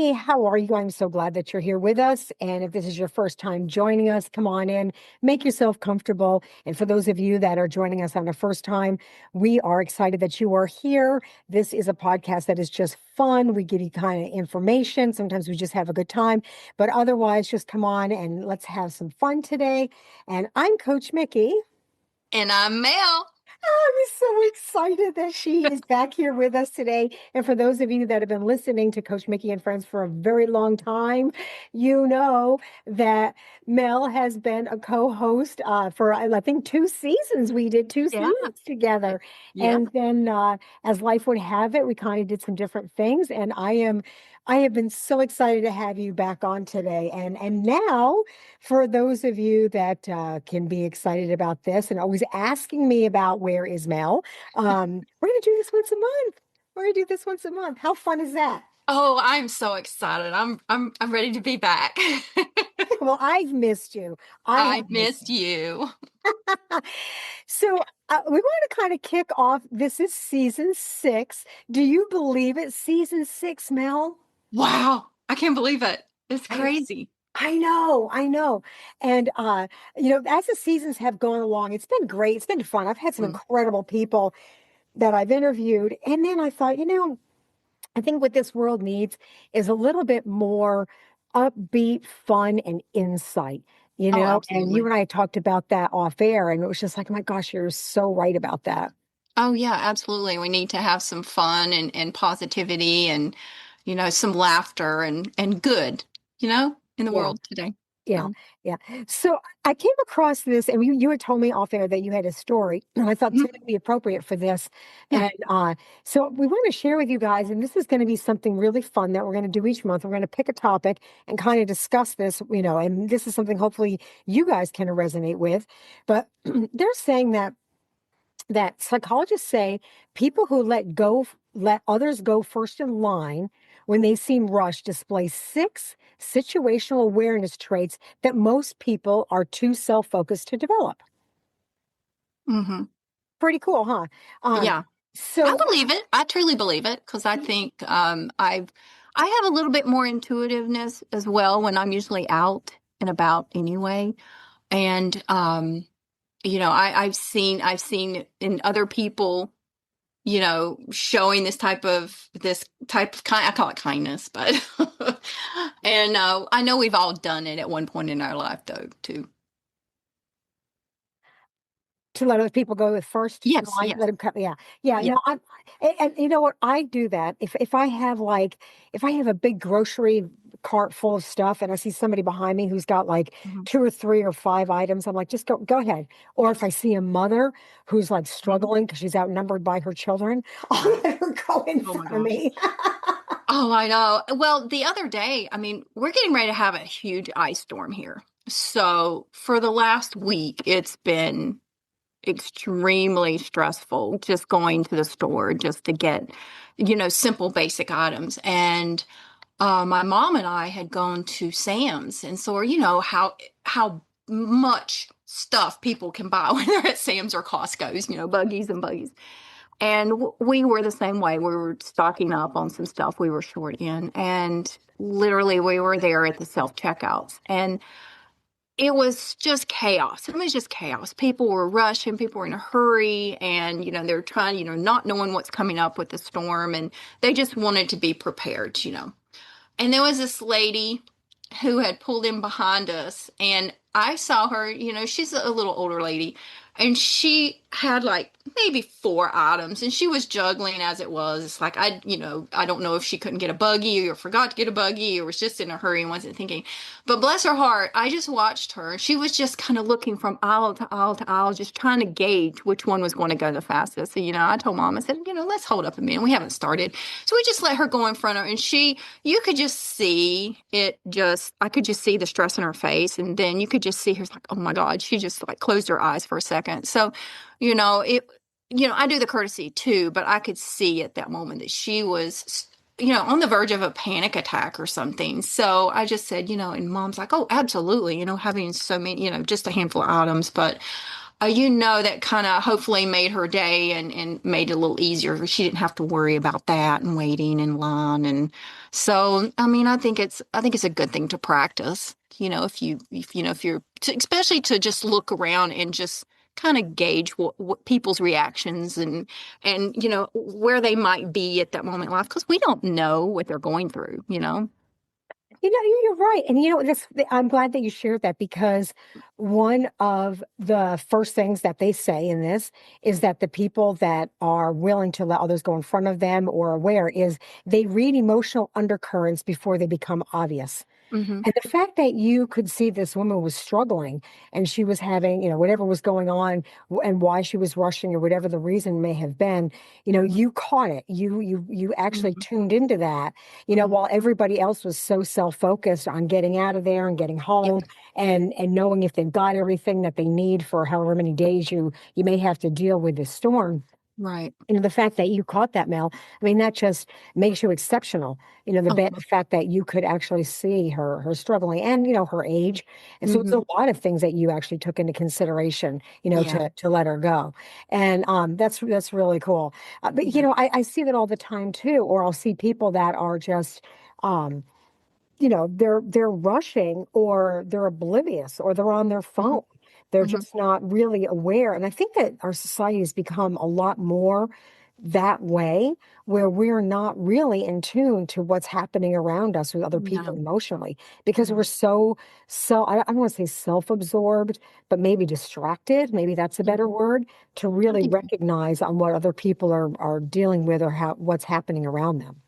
Hey, how are you? I'm so glad that you're here with us. And if this is your first time joining us, come on in, make yourself comfortable. And for those of you that are joining us on the first time, we are excited that you are here. This is a podcast that is just fun. We give you kind of information. Sometimes we just have a good time, but otherwise, just come on and let's have some fun today. And I'm Coach Mickey. And I'm Mel. I'm so excited that she is back here with us today. And for those of you that have been listening to Coach Mickey and Friends for a very long time, you know that Mel has been a co-host for, I think, 2 seasons. We did two Yeah. seasons together. Yep. And then as life would have it, we kind of did some different things. And I have been so excited to have you back on today. And now, for those of you that can be excited about this and always asking me about where is Mel, we're going to do this once a month. We're going to do this once a month. How fun is that? Oh, I'm so excited. I'm ready to be back. Well, I've missed you. I I have missed missed you. you. So we want to kind of kick off. This is season 6. Do you believe it? Season 6, Mel? Wow. I can't believe it. It's I crazy. I know, I know. And as the seasons have gone along, it's been great. It's been fun. I've had some Mm. incredible people that I've interviewed. And then I thought, I think what this world needs is a little bit more upbeat, fun, and insight. Oh, And you absolutely. and I talked about that off air, and it was just like, my gosh, you're so right about that. Oh, yeah, absolutely. We need to have some fun and positivity and, some laughter and good, in the Yeah. world today. Yeah, So, yeah. So I came across this, and you had told me off air that you had a story, and I thought mhm, today would be appropriate for this. yeah. And so we want to share with you guys, and this is going to be something really fun that we're going to do each month. We're going to pick a topic and kind of discuss this, and this is something hopefully you guys can resonate with. But they're saying that psychologists say people who let others go first in line when they seem rushed display 6 situational awareness traits that most people are too self-focused to develop. hmm Pretty cool, huh? um Yeah. I so believe it. I truly believe it because I think I have a little bit more intuitiveness as well when I'm usually out and about anyway. And I've seen in other people, showing this type of kind. I call it kindness, but and I know we've all done it at one point in our life though too. to let other people go with first in Yes, line, yes, let them cut. Yeah, yeah. yeah. No, and you know what? I do that if I have if I have a big grocery cart full of stuff and I see somebody behind me who's got like Mhm. 2 or 3 or 5 items, I'm like, just go ahead. Or if I see a mother who's like Mhm. struggling because she's outnumbered by her children, I'll Right. let her go in Oh my front of gosh. me. Oh, I know. Well, the other day, I mean, we're getting ready to have a huge ice storm here. So for the last week, it's been extremely stressful just going to the store just to get, simple basic items. And my mom and I had gone to Sam's, and so how much stuff people can buy when they're at Sam's or Costco's, buggies and buggies. And we were the same way. We were stocking up on some stuff we were short in. And literally, we were there at the self checkouts. And it was just chaos. It was just chaos. People were rushing, people were in a hurry, and, they're trying, not knowing what's coming up with the storm. And they just wanted to be prepared. And there was this lady who had pulled in behind us, and I saw her, she's a little older lady, and she had like maybe 4 items, and she was juggling as it was. It's like I don't know if she couldn't get a buggy or forgot to get a buggy or was just in a hurry and wasn't thinking. But bless her heart, I just watched her. She was just kind of looking from aisle to aisle to aisle, just trying to gauge which one was going to go the fastest. So, I told mom, I said, let's hold up a minute. We haven't started. So we just let her go in front of her, and you could just see I could just see the stress in her face. And then you could just see her like, oh my God, she just like closed her eyes for a second. So, I do the courtesy too, but I could see at that moment that she was, on the verge of a panic attack or something. So I just said, and mom's like, oh, absolutely, having so many, just a handful of items. But that kind of hopefully made her day and made it a little easier. She didn't have to worry about that and waiting in line. And so, I mean, I think it's a good thing to practice, if you're, especially to just look around and just kind of gauge what people's reactions and where they might be at that moment in life, because we don't know what they're going through. You're right. And this, I'm glad that you shared that because one of the first things that they say in this is that the people that are willing to let others go in front of them or aware is they read emotional undercurrents before they become obvious. Hmm. And the fact that you could see this woman was struggling and she was having, whatever was going on and why she was rushing or whatever the reason may have been, you caught it. You actually Hmm. tuned into that, Hmm. while everybody else was so self-focused on getting out of there and getting Yep. home and knowing if they've got everything that they need for however many days you may have to deal with this storm. Right. The fact that you caught that, Mel, I mean, that just makes you exceptional. The fact that you could actually see her struggling and, her age. And so it's Hmm. a lot of things that you actually took into consideration, Yeah. to let her go. And that's really cool. But, Yeah. I see that all the time too, or I'll see people that are just, um, they're rushing or they're oblivious or they're on their Hmm. phone. They're Hmm. just not really aware. And I think that our society has become a lot more that way, where we're not really in tune to what's happening around us with other people No. emotionally because we're No. so I don't want to say self-absorbed, but maybe distracted. Maybe that's a Yeah. better word to I really think so. recognize on what other people are dealing with or what's happening around them.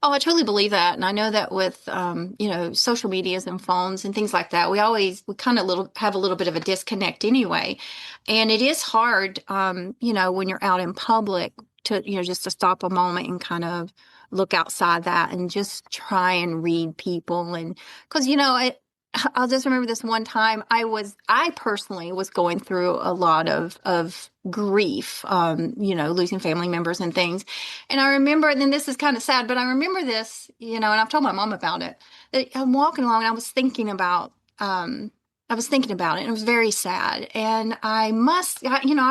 Oh, I totally believe that. And I know that with, social medias and phones and things like that, we kind of have a little bit of a disconnect anyway. And it is hard, when you're out in public just to stop a moment and kind of look outside that and just try and read people. And because, I'll just remember this one time I personally was going through a lot of grief, losing family members and things. And I remember, and then this is kind of sad, but I remember this, and I've told my mom about it, that I'm walking along and I was thinking about it and it was very sad. And I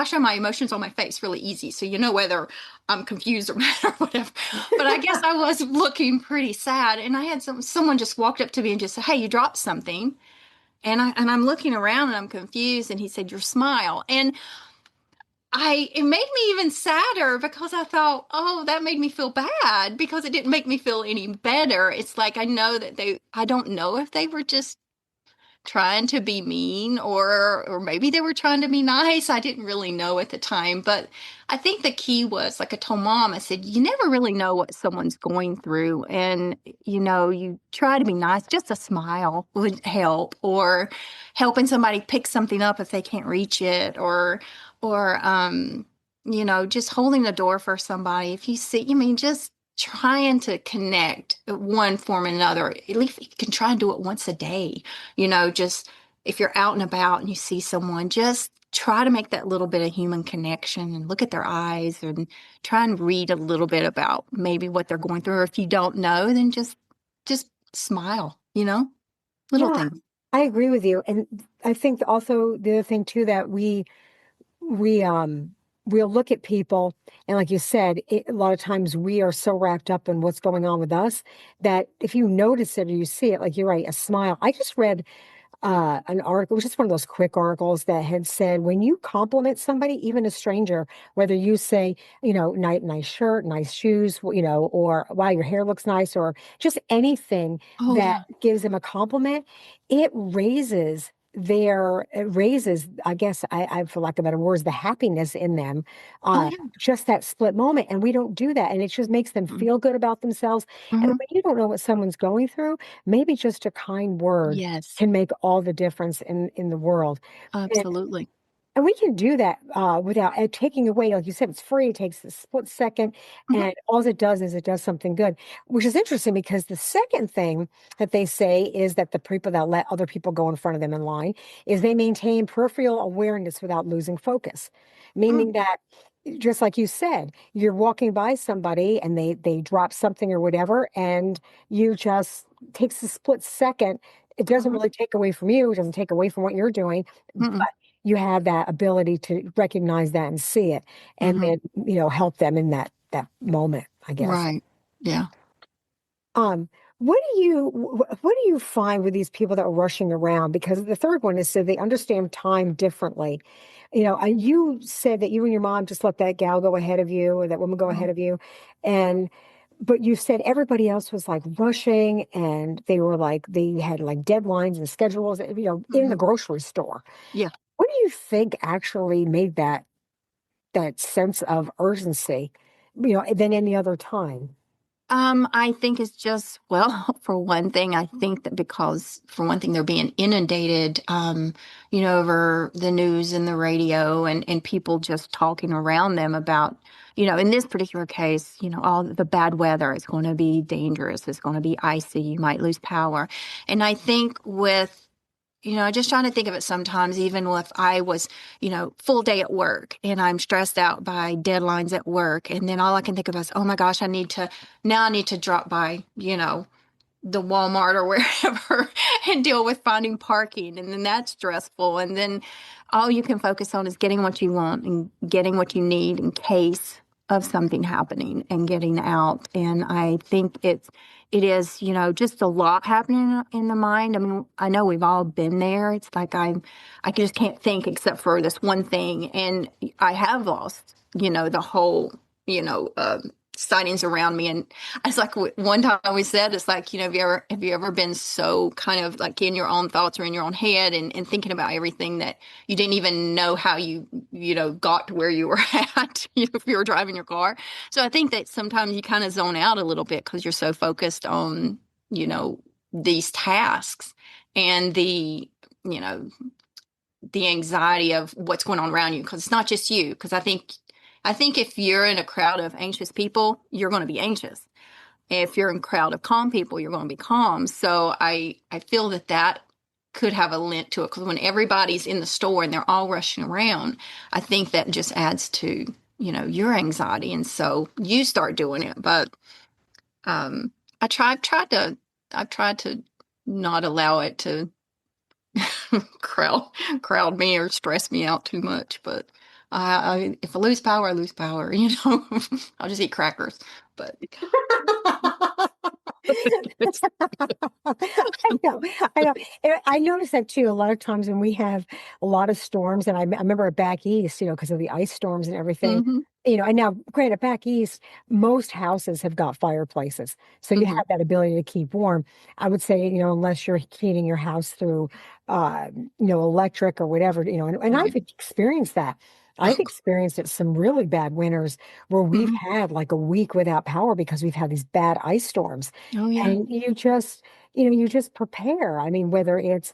show my emotions on my face really easy. So, whether I'm confused or mad or whatever. But I guess I was looking pretty sad. And I had someone just walked up to me and just said, "Hey, you dropped something." And I'm looking around and I'm confused. And he said, "Your smile." And it made me even sadder because I thought, oh, that made me feel bad because it didn't make me feel any better. It's like I know that I don't know if they were just trying to be mean or maybe they were trying to be nice. I didn't really know at the time, but I think the key was, like I told mom, I said, you never really know what someone's going through. And, you try to be nice. Just a smile would help, or helping somebody pick something up if they can't reach it, or just holding the door for somebody. If you see, just trying to connect one form or another. At least you can try and do it once a day. Just if you're out and about and you see someone, just try to make that little bit of human connection and look at their eyes and try and read a little bit about maybe what they're going through. Or if you don't know, then just smile, little Yeah, things. I agree with you. And I think also the other thing too that we we'll look at people and like you said, a lot of times we are so wrapped up in what's going on with us that if you notice it or you see it, like you're right, a smile. I just read an article, it was just one of those quick articles that had said when you compliment somebody, even a stranger, whether you say, nice shirt, nice shoes, or wow, your hair looks nice, or just anything Oh that yeah. gives them a compliment, it raises, I guess, for lack of better words, the happiness in them, Oh uh, yeah. just that split moment. And we don't do that. And it just makes them feel good about themselves. And Mm-hmm. when you don't know what someone's going through, maybe just a kind word Yes, can make all the difference in the world. And, absolutely. and we can do that without taking away, like you said, it's free. It takes a split second, Hmm. and all it does is it does something good, which is interesting because the second thing that they say is that the people that let other people go in front of them in line is they maintain peripheral awareness without losing focus, meaning that just like you said, you're walking by somebody and they drop something or whatever, and you just takes a split second. It doesn't Mm-hmm. really take away from you. It doesn't take away from what you're doing, but Mm-mm. you have that ability to recognize that and see it, and Hmm. then help them in that moment, I guess. Right. Yeah. Um, what do you find with these people that are rushing around? Because the third one is so they understand time differently. And you said that you and your mom just let that gal go ahead of you, or that woman go Mhm. ahead of you, and but you said everybody else was like rushing, and they were like they had like deadlines and schedules, in the Mhm. grocery store. Yeah. What do you think actually made that sense of urgency, than any other time? I think it's just, well, for one thing, I think that because, for one thing, they're being inundated, over the news and the radio and people just talking around them about, in this particular case, all the bad weather is going to be dangerous. It's going to be icy. You might lose power. And I think just trying to think of it sometimes, even if I was, full day at work and I'm stressed out by deadlines at work. And then all I can think of is, oh my gosh, now I need to drop by, the Walmart or wherever and deal with finding parking. And then that's stressful. And then all you can focus on is getting what you want and getting what you need in case of something happening and getting out. And I think it is, just a lot happening in the mind. I mean, I know we've all been there. It's like I just can't think except for this one thing. And I have lost, the whole, you know, um, sightings around me. And it's like one time we said, it's like, have you ever been so kind of like in your own thoughts or in your own head and thinking about everything that you didn't even know how got to where you were at, if you were driving your car. So I think that sometimes you kind of zone out a little bit because you're so focused on, you know, these tasks and you know, the anxiety of what's going on around you because it's not just you. Because I think if you're in a crowd of anxious people, you're going to be anxious. If you're in a crowd of calm people, you're going to be calm. So I feel that could have a link to it because when everybody's in the store and they're all rushing around, I think that just adds to your anxiety, and so you start doing it. But um, I try, I've tried to not allow it to crowd crowd me or stress me out too much. But if I lose power, I lose power. I'll just eat crackers. But I know, I know. And I notice that too. A lot of times when we have a lot of storms, and I remember back east, because of the ice storms and everything, hmm and now, granted, back east, most houses have got fireplaces, so you hmm have that ability to keep warm. I would say, unless you're heating your house through, electric or whatever, and I've right. experienced that. I've experienced it some really bad winters where we've hmm had like a week without power because we've had these bad ice storms. Oh yeah. And you just prepare. I mean, whether it's,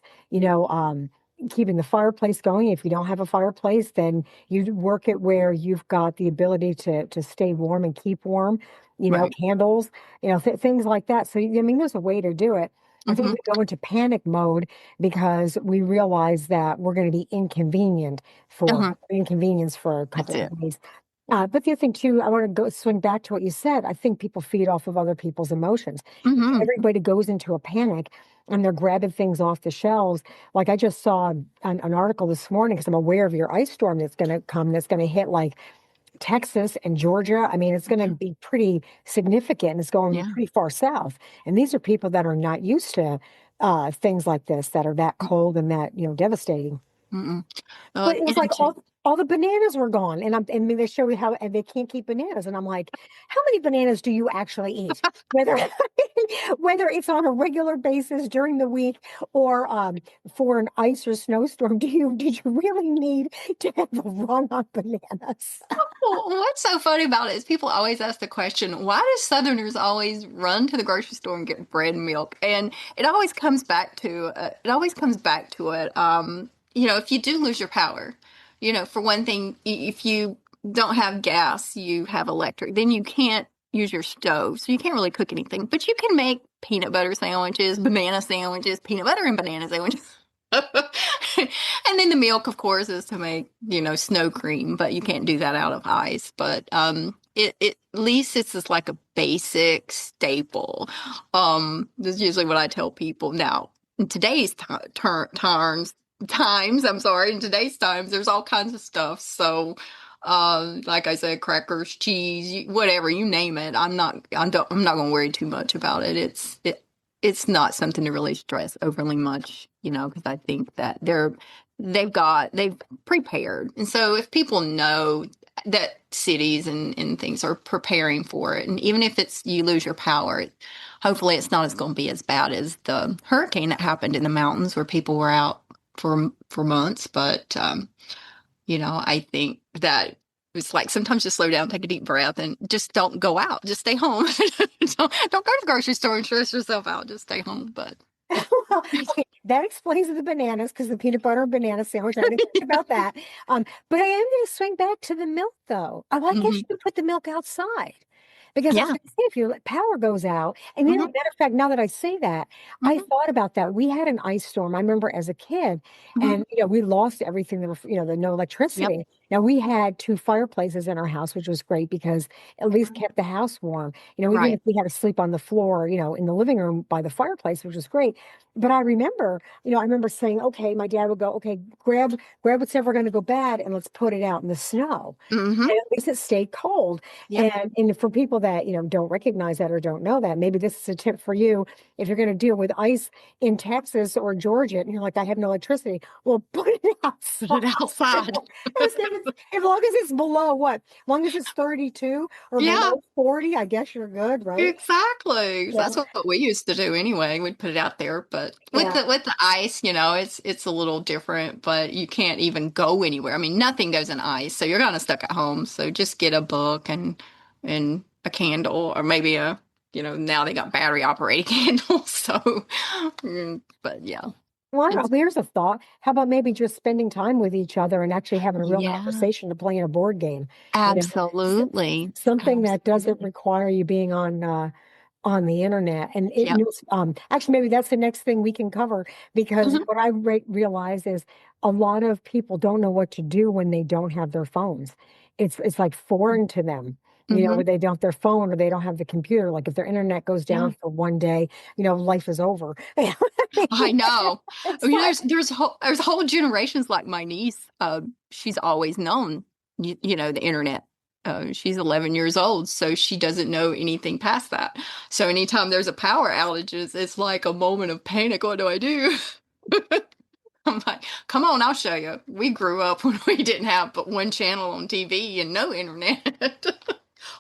keeping the fireplace going. If you don't have a fireplace, then you work it where you've got the ability to stay warm and keep warm, Right. candles, things like that. So, I mean, there's a way to do it. I think hmm we go into panic mode because we realize that we're going to be uh inconvenienced for a That's couple it. of days. But the other thing too, I want to go swing back to what you said. I think people feed off of other people's emotions. If hmm everybody goes into a panic and they're grabbing things off the shelves, like I just saw an article this morning because I'm aware of your ice storm that's going to come, that's going to hit like Texas and Georgia. I mean, it's going to Yeah. be pretty significant. And it's going Yeah. pretty far south. And these are people that are not used to things like this, that are that cold and that, devastating. Mm-mm. But it was like And to, all the bananas were gone, and they show you how and they can't keep bananas, and I'm like, how many bananas do you actually eat? Whether whether it's on a regular basis during the week or for an ice or snowstorm, did you really need to have a run on bananas? well, what's so funny about it is people always ask the question, why do Southerners always run to the grocery store and get bread and milk? And it always comes back to it. If you do lose your power, for one thing, if you don't have gas, you have electric, then you can't use your stove, so you can't really cook anything. But you can make peanut butter sandwiches, banana sandwiches, peanut butter and banana sandwiches. And then the milk, of course, is to make, snow cream, but you can't do that out of ice. But at least it's just like a basic staple. That's usually what I tell people. Now, in today's times, times, I'm sorry, in today's times, there's all kinds of stuff. So, like I said, crackers, cheese, whatever, you name it. I'm not going to worry too much about it. It's not something to really stress overly much, because I think that they've prepared. And so if people know that cities and things are preparing for it, and even if it's you lose your power, hopefully it's not as going to be as bad as the hurricane that happened in the mountains where people were out for months. But I think that it's like sometimes just slow down, take a deep breath, and just don't go out. Just stay home. Don't go to the grocery store and stress yourself out. Just stay home. But Well, okay, that explains the bananas because the peanut butter and banana sandwich. I didn't think about that. But I am going to swing back to the milk, though. Oh, I guess hmm you could put the milk outside. Because I was yeah. going to say, if your power goes out, and hmm matter of fact, now that I say that, I hmm thought about that. We had an ice storm. I remember as a kid, hmm and we lost everything. There was, the no Yep. electricity. Now we had two fireplaces in our house, which was great because at least kept the house warm. Even if Right. we had to sleep on the floor, in the living room by the fireplace, which was great. But I remember saying, okay, my dad would go, okay, grab what's ever going to go bad, and let's put it out in the snow. hmm And at least it stayed cold. Yep. And for people that, don't recognize that or don't know that, maybe this is a tip for you. If you're going to deal with ice in Texas or Georgia, and you're like, I have no electricity, well, put it Put outside. it outside. As long as it's below what? As long as it's 32 or Yeah. below 40, I guess you're good, right? Exactly. Yeah. That's what we used to do anyway. We'd put it out there, but with Yeah. the ice, it's a little different, but you can't even go anywhere. I mean, nothing goes in ice, so you're kind of stuck at home. So just get a book and a candle, or maybe now they got battery operated candles. So, but yeah, Well, I don't it's know. Here's a thought. How about maybe just spending time with each other and actually having a real yeah, conversation to playing a board game? You know, S- absolutely, something that doesn't absolutely. require you being on the internet. And Yep. actually maybe that's the next thing we can cover because hmm what I realize is a lot of people don't know what to do when they don't have their phones. It's like foreign to them. hmm Where they don't have their phone or they don't have the computer. Like if their internet goes Yeah. down for one day, life is over. I know. It's There's like, there's whole generations like my niece. She's always known the internet. She's 11 years old, so she doesn't know anything past that. So anytime there's a power outages, it's like a moment of panic. What do I do? I'm like, come on, I'll show you. We grew up when we didn't have but one channel on TV and no internet.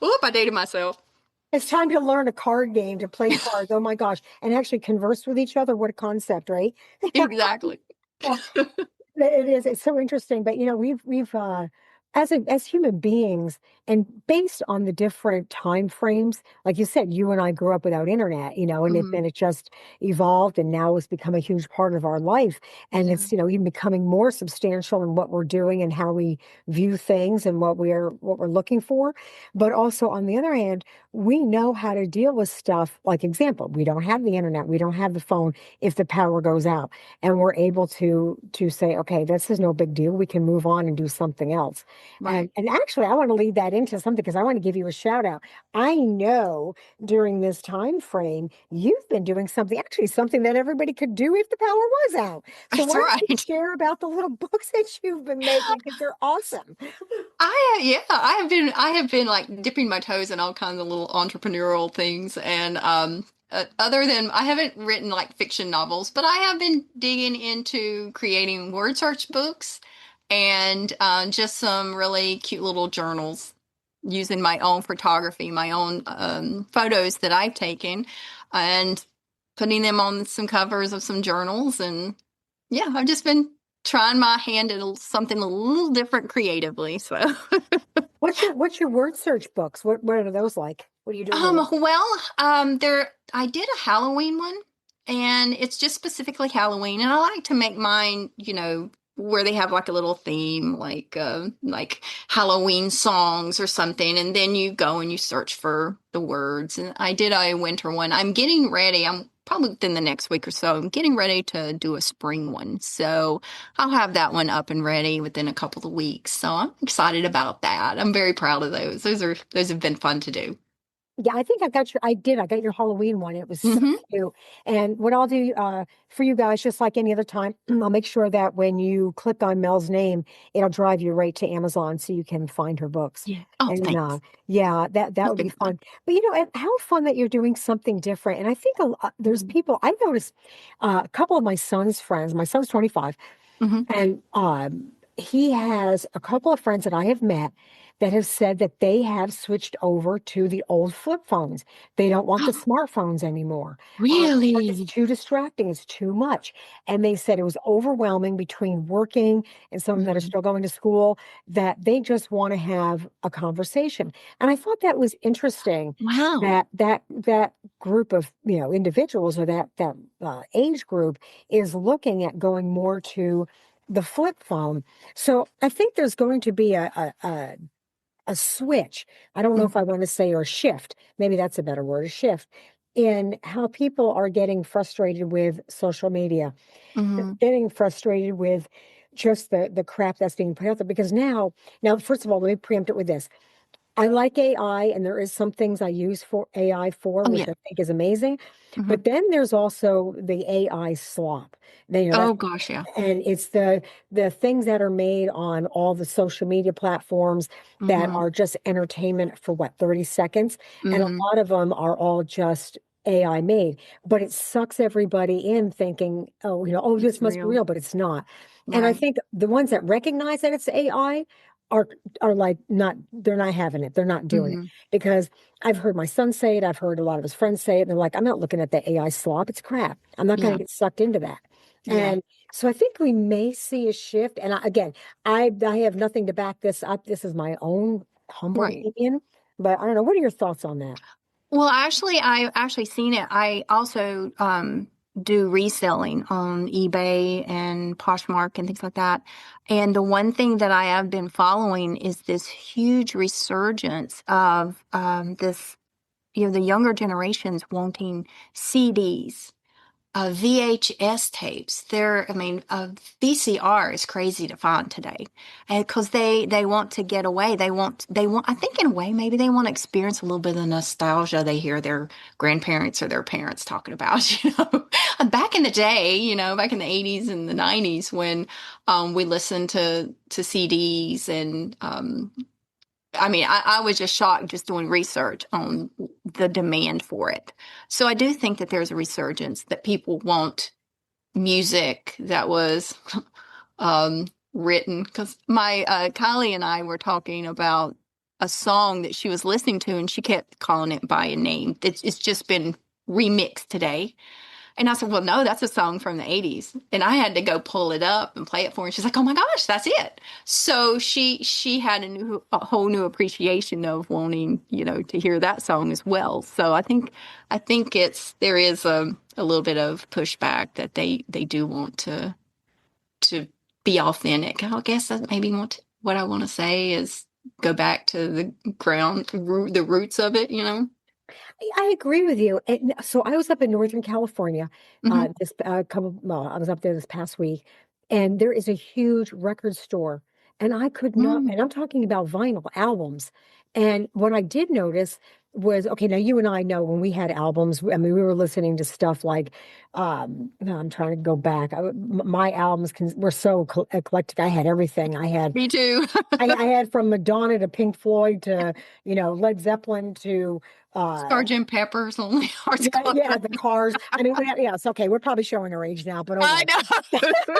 Oop, I dated myself. it's time to learn a card game to play cards. Oh my gosh. And actually converse with each other. What a concept, right? Exactly. Well, it is. It's so interesting. But we've as human beings and based on the different time frames, like you said, you and I grew up without internet, and Mhm. it just evolved and now it's become a huge part of our life. And Yeah. it's, even becoming more substantial in what we're doing and how we view things and what we're looking for. But also on the other hand, we know how to deal with stuff. Like example, we don't have the internet, we don't have the phone if the power goes out and we're able to say, okay, this is no big deal. We can move on and do something else. Right. And actually, I want to lead that into something because I want to give you a shout out. I know during this time frame, you've been doing something that everybody could do if the power was out. So That's why don't you right. share about the little books that you've been making because they're awesome. I have been like dipping my toes in all kinds of little entrepreneurial things, and other than I haven't written like fiction novels, but I have been digging into creating word search books and just some really cute little journals using my own photography, my own photos that I've taken, and putting them on some covers of some journals. And yeah, I've just been trying my hand at something a little different creatively. So, What's your word search books? What are those like? What are you doing with them? there I did a Halloween one, and it's just specifically Halloween, and I like to make mine, where they have like a little theme, like Halloween songs or something, and then you go and you search for the words. And I did a winter one. I'm getting ready. I'm probably within the next week or so. I'm getting ready to do a spring one, so I'll have that one up and ready within a couple of weeks. So I'm excited about that. I'm very proud of those. Those have been fun to do. Yeah, I think I got your Halloween one. It was so Hmm. cute. And what I'll do for you guys, just like any other time, I'll make sure that when you click on Mel's name, it'll drive you right to Amazon so you can find her books. Yeah. Oh, And thanks. yeah, that That's would be been fun. fun. But and how fun that you're doing something different. And I think there's Hmm. people I've noticed a couple of my son's friends. My son's 25. Hmm. And he has a couple of friends that I have met that have said that they have switched over to the old flip phones. They don't want the smartphones anymore. It's Really? too distracting. It's too much. And they said it was overwhelming between working and some that are Hmm. still going to school, that they just want to have a conversation. And I thought that was interesting Wow. that group of individuals, or that age group, is looking at going more to the flip phone. So I think there's going to be a switch. I don't know if I want to say, or shift. Maybe that's a better word, a shift in how people are getting frustrated with social media, Mm-hmm. getting frustrated with just the crap that's being put out there. Because now, first of all, let me preempt it with this. I like AI, and there is some things I use for AI for, Oh, which yeah. I think is amazing. Hmm. But then there's also the AI slop. That's Oh, gosh, yeah. and it's the things that are made on all the social media platforms that Hmm. are just entertainment for what, 30 seconds. And a Hmm. lot of them are all just AI made, but it sucks everybody in thinking, oh, It's this must be real. real, but it's not. And I Right. think the ones that recognize that it's AI are like, not, they're not having it. They're not doing it, Hmm. because I've heard my son say it. I've heard a lot of his friends say it. And they're like, I'm not looking at the AI slop. It's crap. I'm not going Yeah. to get sucked into that. Yeah. And so I think we may see a shift. And again, I have nothing to back this up. This is my own humble Right. opinion, but I don't know. What are your thoughts on that? Well, actually, I actually seen it. I also do reselling on eBay and Poshmark and things like that. And the one thing that I have been following is this huge resurgence of this, the younger generations wanting CDs, VHS tapes. I mean, VCR is crazy to find today, and because they want to get away. I think in a way, maybe they want to experience a little bit of the nostalgia they hear their grandparents or their parents talking about. Back in the day, back in the 80s and the 90s when we listened to CDs and I mean, I was just shocked just doing research on the demand for it. So I do think that there's a resurgence that people want music that was written. Because my Kylie and I were talking about a song that she was listening to, and she kept calling it by a name. It's just been remixed today. And I said, well, no, that's a song from the 80s. And I had to go pull it up and play it for her. And she's like, oh my gosh, that's it. So she had a whole new appreciation of wanting, to hear that song as well. So I think there is a little bit of pushback that they do want to be authentic. I guess that maybe what I want to say is go back to the the roots of it. I agree with you. And so I was up in Northern California, Hmm. this well, I was up there this past week, and there is a huge record store. And I could not, Mm. and I'm talking about vinyl albums. And what I did notice was, okay, now you and I know when we had albums, I mean, we were listening to stuff like, no, I'm trying to go back. My albums were so eclectic. I had everything. Me too. I had from Madonna to Pink Floyd to, Led Zeppelin to, uh, Sergeant Pepper's Lonely Hearts yeah, Club yeah, the Band. cars. I mean, yeah, it's okay. We're probably showing our age now, but oh I well. know.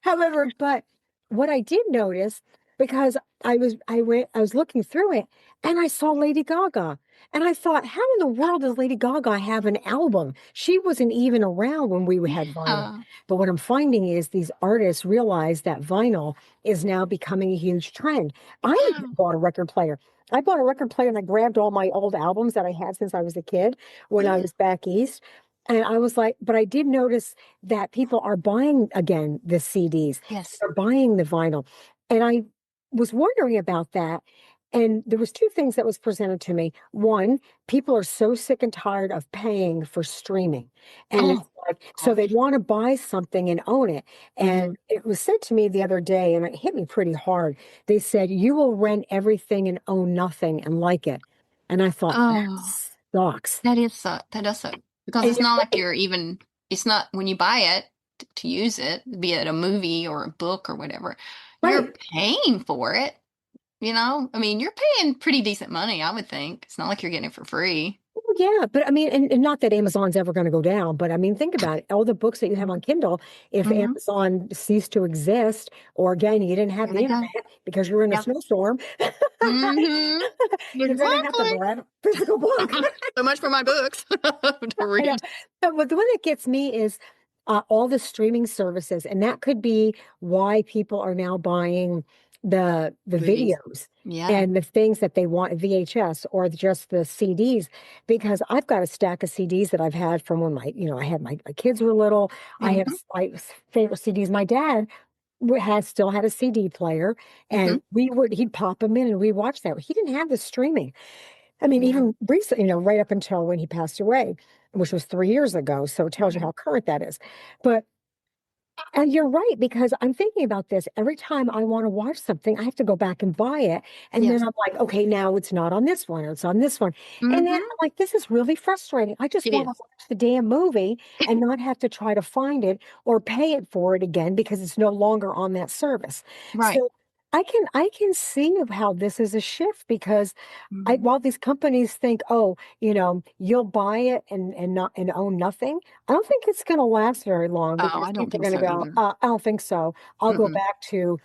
However, but what I did notice, because I was looking through it, and I saw Lady Gaga. And I thought, how in the world does Lady Gaga have an album? She wasn't even around when we had vinyl. Yeah. But what I'm finding is these artists realize that vinyl is now becoming a huge trend. I even bought a record player. I bought a record player, and I grabbed all my old albums that I had since I was a kid when I Mm. was back east. And I was like, but I did notice that people are buying again the CDs, Yes. they're buying the vinyl. And I was wondering about that. And there was two things that was presented to me. One, people are so sick and tired of paying for streaming. And Oh it's like, so they gosh. want to buy something and own it. Hmm. And it was said to me the other day, and it hit me pretty hard. They said, you will rent everything and own nothing and like it. And I thought, that Oh, sucks. that is suck. That does suck because And it's you're not like right. you're even. It's not when you buy it to use it, be it a movie or a book or whatever. You're Right. paying for it. You know, I mean, you're paying pretty decent money, I would think. It's not like you're getting it for free. Well, yeah, but I mean, and not that Amazon's ever going to go down, but I mean, think about it. All the books that you have on Kindle, if Mm-hmm. Amazon ceased to exist, or again, you didn't have There the they go. internet because you're in a Yeah. snowstorm, Mm-hmm. you're going to have to Exactly. buy a physical book. So much for my books to I know. read. But the one that gets me is all the streaming services, and that could be why people are now buying the Movies. videos Yeah. and the things that they want VHS or just the CDs. Because I've got a stack of CDs that I've had from when I had my kids were little. I have Mm-hmm. my favorite CDs. My dad has still had a CD player, Mm-hmm. and he'd pop them in and we watch that. He didn't have the streaming. I mean, Yeah. even recently, right up until when he passed away, which was 3 years ago. So it tells you Right. how current that is. But and you're right, because I'm thinking about this every time I want to watch something, I have to go back and buy it. And then Yes. I'm like, okay, now it's not on this one, or it's on this one. And then Mm-hmm. I'm like, this is really frustrating. I just It want to is. watch the damn movie and not have to try to find it or pay it for it again because it's no longer on that service. Right. So I can see how this is a shift because Mm-hmm. while these companies think, oh, you'll buy it and not and own nothing, I don't think it's going to last very long Oh, because I don't people are think going to so go, either. I don't think so. I'll go Mm-mm. back to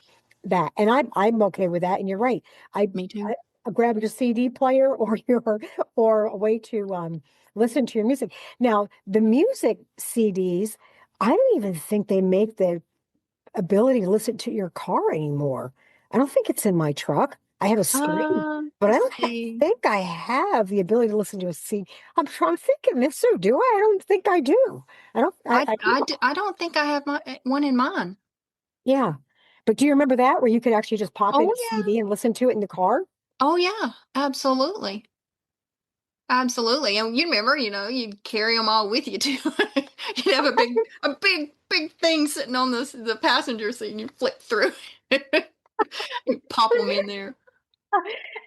that, and I'm okay with that. And you're right. I, Me too. I grab your CD player or or a way to listen to your music. Now, the music CDs, I don't even think they make the ability to listen to your car anymore. I don't think it's in my truck. I have a screen, but I Let's don't see. think I have the ability to listen to a CD. I'm thinking this, so do I? I don't think I do. I don't, I don't. I don't think I have one in mine. Yeah. But do you remember that where you could actually just pop in Oh a yeah. CD and listen to it in the car? Oh yeah. Absolutely. Absolutely. And you remember, you'd carry them all with you too. You'd have big thing sitting on the passenger seat and you flip through. You pop them in there.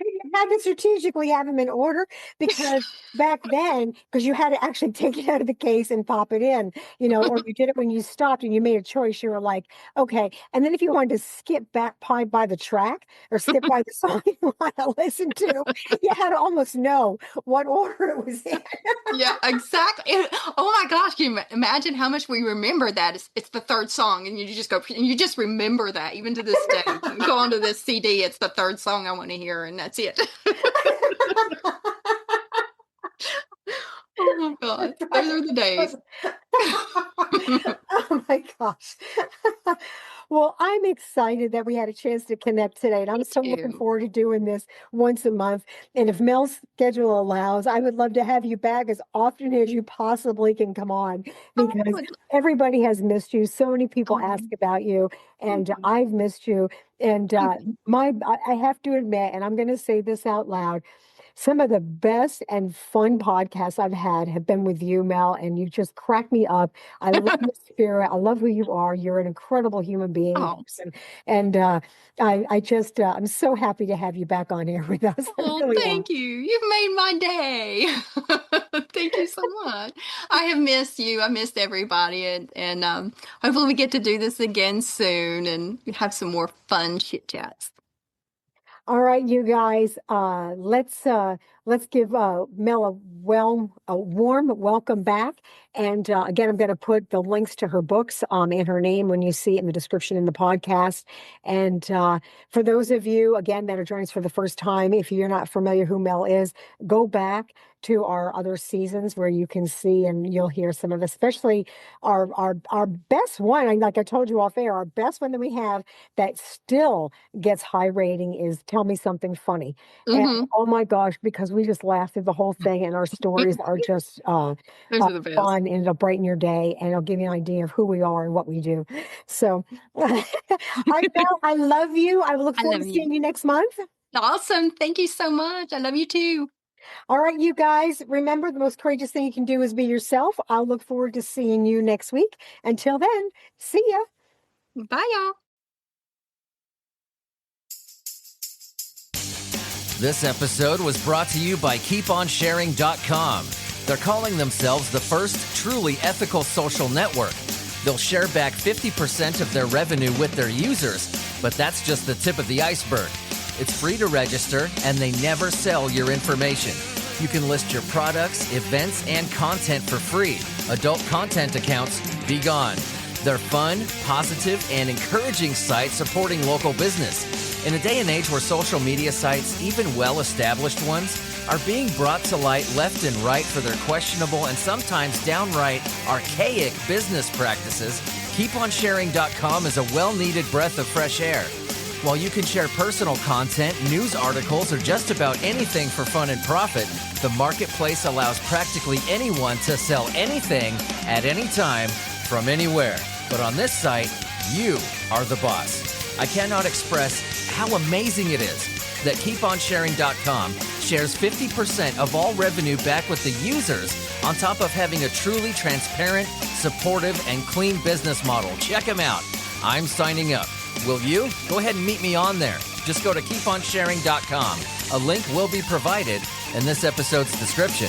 You had to strategically have them in order because back then, because you had to actually take it out of the case and pop it in, or you did it when you stopped and you made a choice. You were like, okay. And then if you wanted to skip back by the track or skip by the song you want to listen to, you had to almost know what order it was in. Yeah, exactly. Oh my gosh, can you imagine how much we remember that? It's the third song, and you just go, and you just remember that even to this day. You go onto this CD, it's the third song I want to hear, and that's it. Oh my God, That's those right. are the days. Oh my gosh. Well, I'm excited that we had a chance to connect today, and I'm Me so looking too. forward to doing this once a month. And if Mel's schedule allows, I would love to have you back as often as you possibly can come on because Oh, everybody has missed you. So many people ask oh, about you, and oh, I've missed you. And thank you. I have to admit, and I'm going to say this out loud. Some of the best and fun podcasts I've had have been with you, Mel, and you just crack me up. I love your spirit. I love who you are. You're an incredible human being and Oh, person. And I'm so happy to have you back on here with us. I oh, really am. thank you. You've made my day. Thank you so much. I have missed you. I missed everybody, and hopefully we get to do this again soon and have some more fun chit chats. All right, you guys, let's give Mel a warm welcome back. And again, I'm going to put the links to her books and her name when you see it in the description in the podcast. And for those of you again that are joining us for the first time, if you're not familiar who Mel is, go back to our other seasons where you can see and you'll hear some of, especially our best one. Like I told you off air, our best one that we have that still gets high rating is Tell Me Something Funny. And Hmm. oh my gosh, because we just laughed through the whole thing and our stories are just Those are the best. fun and it'll brighten your day and it'll give you an idea of who we are and what we do. So I love you. I look I forward to love you. seeing you next month. Awesome. Thank you so much. I love you too. All right, you guys, remember the most courageous thing you can do is be yourself. I'll look forward to seeing you next week. Until then, see ya. Bye, y'all. This episode was brought to you by keeponsharing.com. They're calling themselves the first truly ethical social network. They'll share back 50% of their revenue with their users, but that's just the tip of the iceberg. It's free to register, and they never sell your information. You can list your products, events, and content for free. Adult content accounts, be gone. They're fun, positive, and encouraging sites supporting local business. In a day and age where social media sites, even well-established ones, are being brought to light left and right for their questionable and sometimes downright archaic business practices, keeponsharing.com is a well-needed breath of fresh air. While you can share personal content, news articles, or just about anything for fun and profit, the marketplace allows practically anyone to sell anything at any time from anywhere. But on this site, you are the boss. I cannot express how amazing it is that keeponsharing.com shares 50% of all revenue back with the users on top of having a truly transparent, supportive, and clean business model. Check them out. I'm signing up. Will you? Go ahead and meet me on there. Just go to keeponsharing.com. A link will be provided in this episode's description.